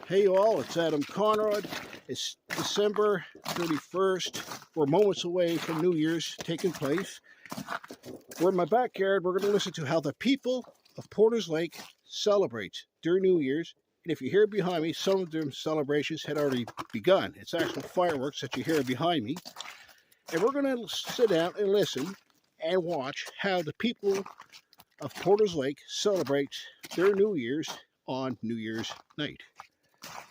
Hey all, it's Adam Conrod. It's December 31st. We're moments away from New Year's taking place. We're in my backyard. We're going to listen to how the people of Porters Lake celebrate their New Year's. And if you hear behind me, some of their celebrations had already begun. It's actual fireworks that you hear behind me. And we're going to sit down and listen and watch how the people of Porters Lake celebrate their New Year's on New Year's night.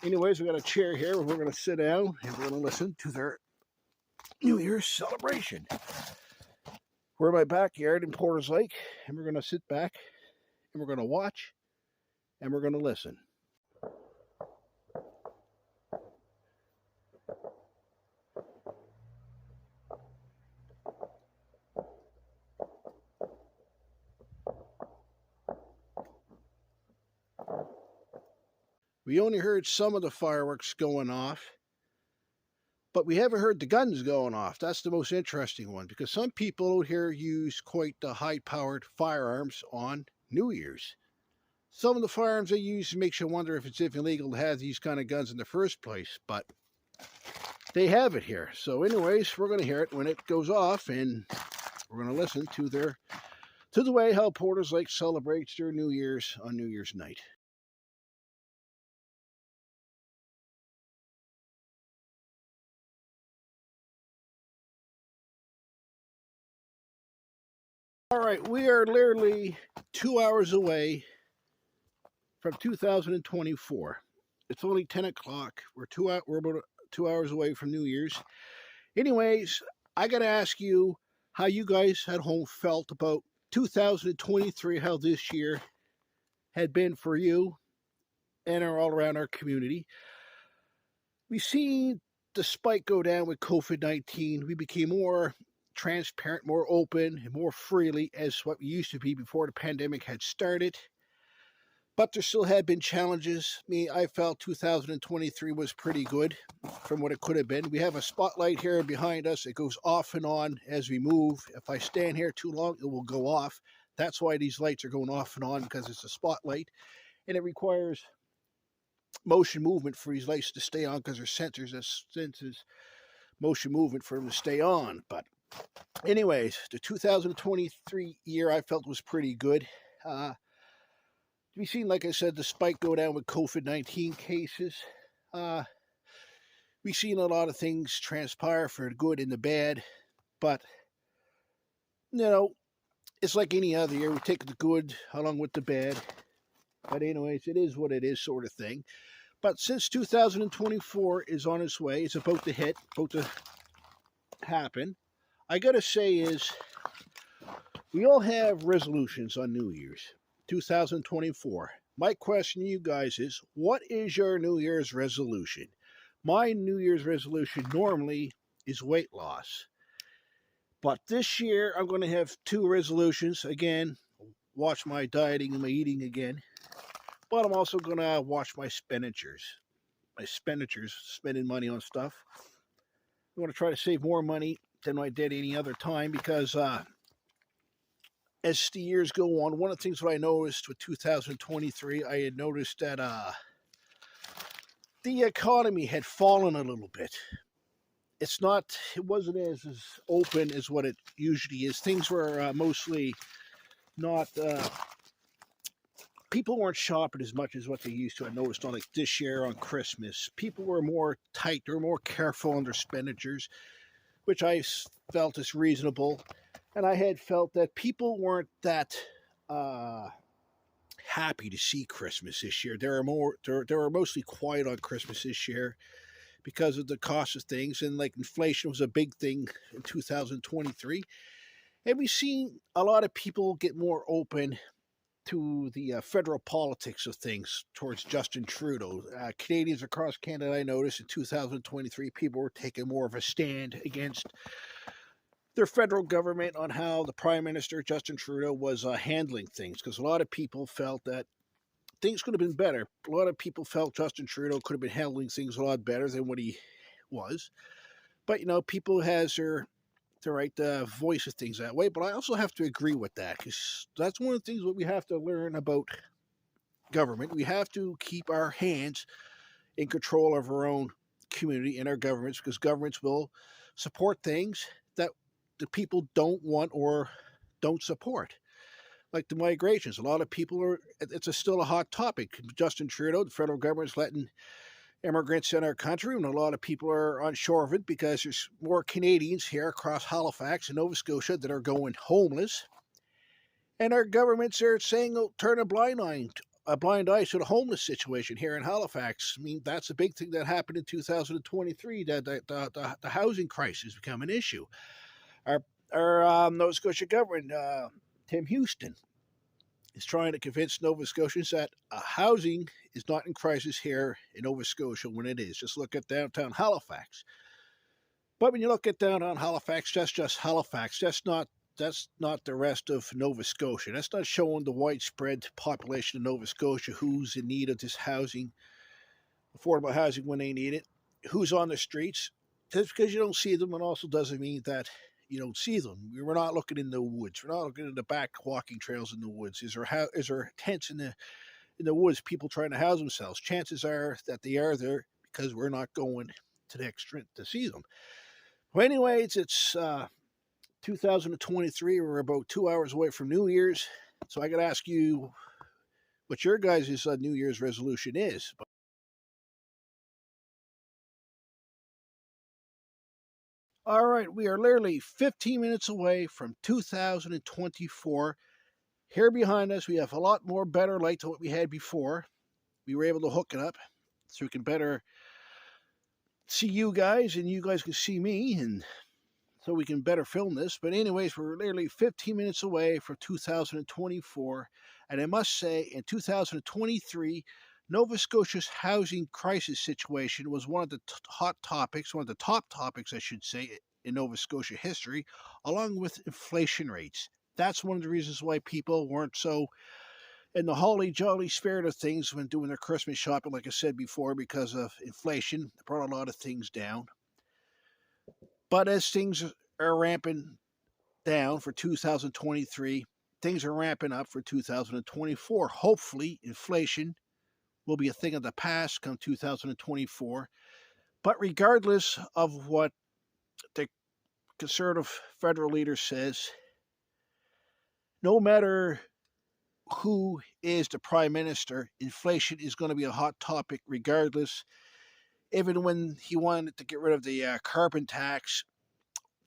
Anyways, we got a chair here where we're going to sit down and we're going to listen to their New Year's celebration. We're in my backyard in Porters Lake, and we're going to sit back and we're going to watch and we're going to listen. We only heard some of the fireworks going off, but we haven't heard the guns going off. That's the most interesting one, because some people out here use quite the high-powered firearms on New Year's. Some of the firearms they use makes you wonder if it's even illegal to have these kind of guns in the first place, but they have it here. So anyways, we're going to hear it when it goes off, and we're going to listen to the way how Porters Lake celebrates their New Year's on New Year's night. All right, we are literally 2 hours away from 2024. It's only 10 o'clock. We're about 2 hours away from New Year's. Anyways, I got to ask you how you guys at home felt about 2023, how this year had been for you and all around our community. We've seen the spike go down with COVID-19. We became more transparent, more open, and more freely as what we used to be before the pandemic had started. But there still had been challenges. I felt 2023 was pretty good from what it could have been. We have a spotlight here behind us. It goes off and on as we move. If I stand here too long, it will go off. That's why these lights are going off and on, because it's a spotlight. And it requires motion movement for these lights to stay on, because there's sensors that senses motion movement for them to stay on. But anyways, the 2023 year I felt was pretty good. We've seen, like I said, the spike go down with COVID-19 cases. We've seen a lot of things transpire for the good and the bad. But, it's like any other year. We take the good along with the bad. But anyways, it is what it is, sort of thing. But since 2024 is on its way, it's about to happen, I got to say is, we all have resolutions on New Year's. 2024. My question to you guys is, what is your New Year's resolution? My New Year's resolution normally is weight loss. But this year, I'm going to have two resolutions. Again, watch my dieting and my eating again. But I'm also going to watch my expenditures. Spending money on stuff. I'm going to try to save more money than I did any other time, because as the years go on, one of the things that I noticed with 2023, I had noticed that the economy had fallen a little bit. It wasn't as open as what it usually is. Things were mostly not, people weren't shopping as much as what they used to. I noticed on like this year on Christmas, people were more tight, they were more careful on their expenditures, which I felt is reasonable. And I had felt that people weren't that happy to see Christmas this year. They were mostly quiet on Christmas this year because of the cost of things, and like inflation was a big thing in 2023. And we've seen a lot of people get more open to the federal politics of things towards Justin Trudeau. Canadians across Canada, I noticed in 2023, people were taking more of a stand against their federal government on how the Prime Minister, Justin Trudeau, was handling things, because a lot of people felt that things could have been better. A lot of people felt Justin Trudeau could have been handling things a lot better than what he was. But, people has their right to voice of things that way. But I also have to agree with that, because that's one of the things that we have to learn about government. We have to keep our hands in control of our own community and our governments, because governments will support things that the people don't want or don't support, like the migrations. A lot of people are, still a hot topic. Justin Trudeau, the federal government's letting immigrants in our country, and a lot of people are unsure of it because there's more Canadians here across Halifax and Nova Scotia that are going homeless. And our governments are saying, oh, turn a blind eye to the homeless situation here in Halifax. I mean, that's a big thing that happened in 2023, that the housing crisis become an issue. Our Nova Scotia government, Tim Houston, is trying to convince Nova Scotians that housing is not in crisis here in Nova Scotia when it is. Just look at downtown Halifax. But when you look at downtown Halifax, that's just Halifax. That's not the rest of Nova Scotia. That's not showing the widespread population of Nova Scotia who's in need of this housing, affordable housing when they need it, who's on the streets. Just because you don't see them, it also doesn't mean that you don't see them. We're not looking in the woods. We're not looking in the back walking trails in the woods. Is there tents in the woods, people trying to house themselves? Chances are that they are there because we're not going to the extent to see them. Well, anyways, it's 2023. We're about 2 hours away from New Year's. So I got to ask you what your guys' New Year's resolution is. All right, we are literally 15 minutes away from 2024. Here behind us, we have a lot more better light than what we had before. We were able to hook it up so we can better see you guys and you guys can see me, and so we can better film this. But anyways, we're literally 15 minutes away from 2024. And I must say, in 2023, Nova Scotia's housing crisis situation was one of the hot topics, one of the top topics, I should say, in Nova Scotia history, along with inflation rates. That's one of the reasons why people weren't so in the holly jolly spirit of things when doing their Christmas shopping, like I said before, because of inflation. It brought a lot of things down. But as things are ramping down for 2023, things are ramping up for 2024. Hopefully, inflation will be a thing of the past come 2024. But regardless of what the conservative federal leader says, no matter who is the prime minister, inflation is going to be a hot topic regardless. Even when he wanted to get rid of the carbon tax,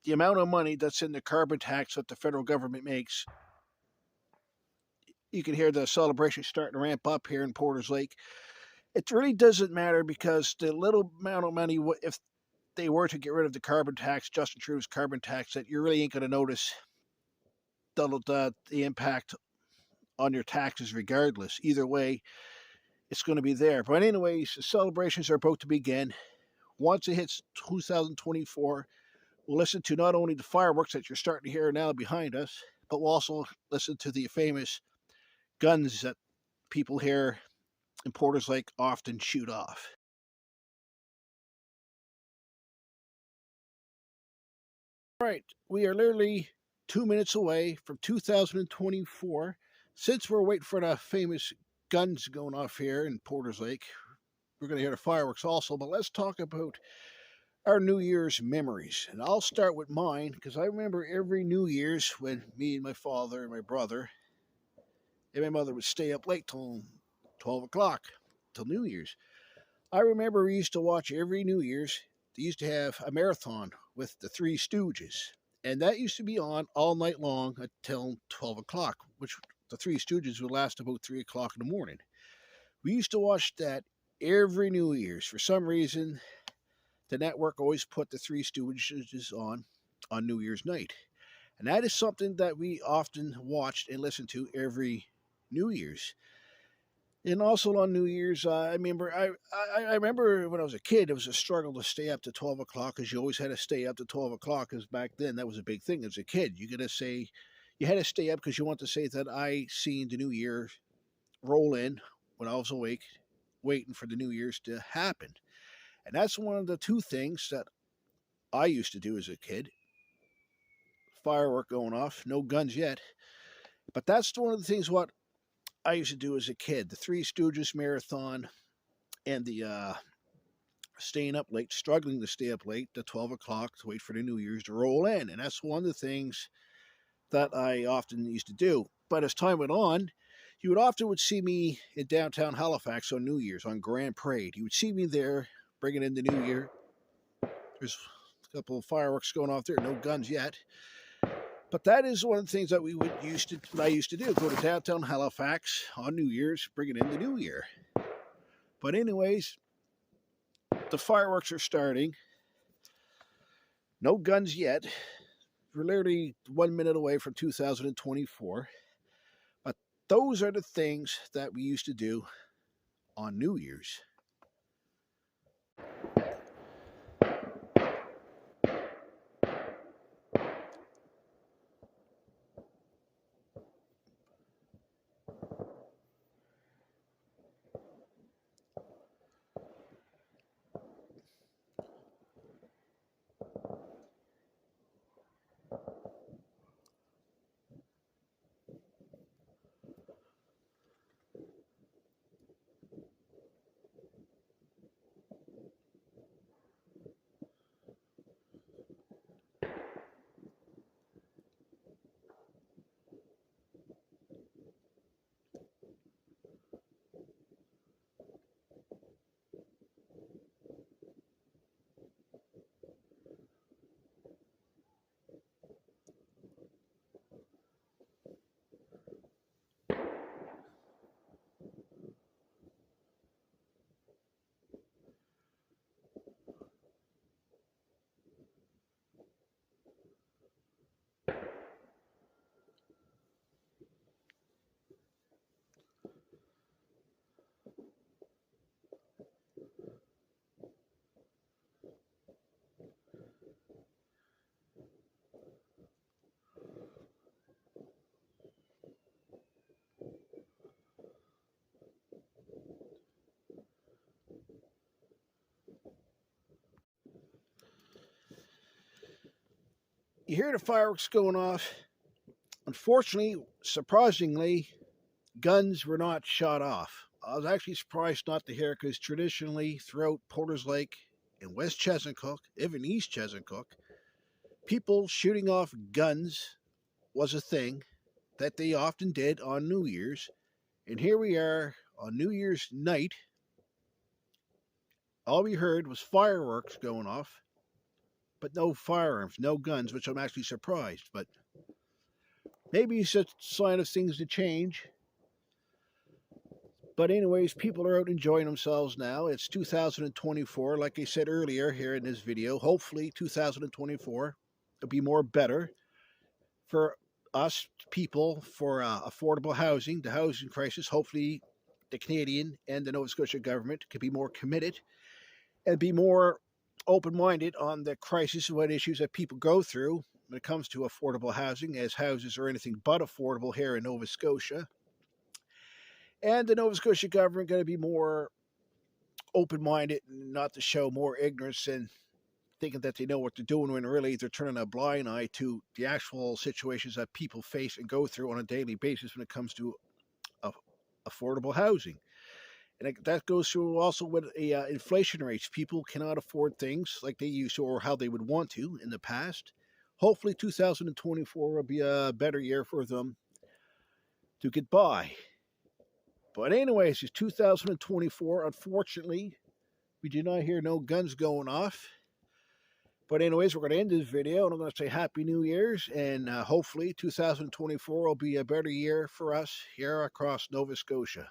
the amount of money that's in the carbon tax that the federal government makes, you can hear the celebration starting to ramp up here in Porters Lake. It really doesn't matter because the little amount of money, if they were to get rid of the carbon tax, Justin Trudeau's carbon tax, that you really ain't going to notice the impact on your taxes regardless. Either way, it's going to be there. But anyways, the celebrations are about to begin. Once it hits 2024, we'll listen to not only the fireworks that you're starting to hear now behind us, but we'll also listen to the famous guns that people here in Porters Lake often shoot off. All right, we are literally 2 minutes away from 2024. Since we're waiting for the famous guns going off here in Porters Lake, we're going to hear the fireworks also, but let's talk about our New Year's memories. And I'll start with mine because I remember every New Year's when me and my father and my brother and my mother would stay up late till 12 o'clock, till New Year's. I remember we used to watch every New Year's. They used to have a marathon with the Three Stooges. And that used to be on all night long until 12 o'clock, which the Three Stooges would last about 3 o'clock in the morning. We used to watch that every New Year's. For some reason, the network always put the Three Stooges on New Year's night. And that is something that we often watched and listened to every New Year's. And also on New Year's, I remember when I was a kid, it was a struggle to stay up to 12 o'clock because you always had to stay up to 12 o'clock because back then that was a big thing as a kid. You had to stay up because you want to say that I seen the New Year roll in when I was awake, waiting for the New Year's to happen. And that's one of the two things that I used to do as a kid. Firework going off, no guns yet. But that's one of the things what I used to do as a kid. The Three Stooges marathon and the staying up late, struggling to stay up late to 12 o'clock to wait for the New Year's to roll in. And that's one of the things that I often used to do. But as time went on, you would often see me in downtown Halifax on New Year's, on Grand Parade. You would see me there bringing in the New Year. There's a couple of fireworks going off there, no guns yet. But that is one of the things that I used to do, go to downtown Halifax on New Year's, bringing in the New Year. But anyways, the fireworks are starting. No guns yet. We're literally 1 minute away from 2024. But those are the things that we used to do on New Year's. You hear the fireworks going off. Unfortunately, surprisingly, guns were not shot off. I was actually surprised not to hear it because traditionally throughout Porters Lake in West Chesuncook, even East Chesuncook, people shooting off guns was a thing that they often did on New Year's. And here we are on New Year's night. All we heard was fireworks going off, but no firearms, no guns, which I'm actually surprised. But maybe it's a sign of things to change. But anyways, people are out enjoying themselves now. It's 2024, like I said earlier here in this video. Hopefully 2024 will be more better for us people, for affordable housing, the housing crisis. Hopefully the Canadian and the Nova Scotia government can be more committed and be more open-minded on the crisis and what issues that people go through when it comes to affordable housing, as houses are anything but affordable here in Nova Scotia. And the Nova Scotia government got to be more open-minded and not to show more ignorance and thinking that they know what they're doing when really they're turning a blind eye to the actual situations that people face and go through on a daily basis when it comes to affordable housing. And that goes through also with inflation rates. People cannot afford things like they used to or how they would want to in the past. Hopefully 2024 will be a better year for them to get by. But anyways, it's 2024. Unfortunately, we did not hear no guns going off. But anyways, we're going to end this video, and I'm going to say Happy New Year's, and hopefully 2024 will be a better year for us here across Nova Scotia.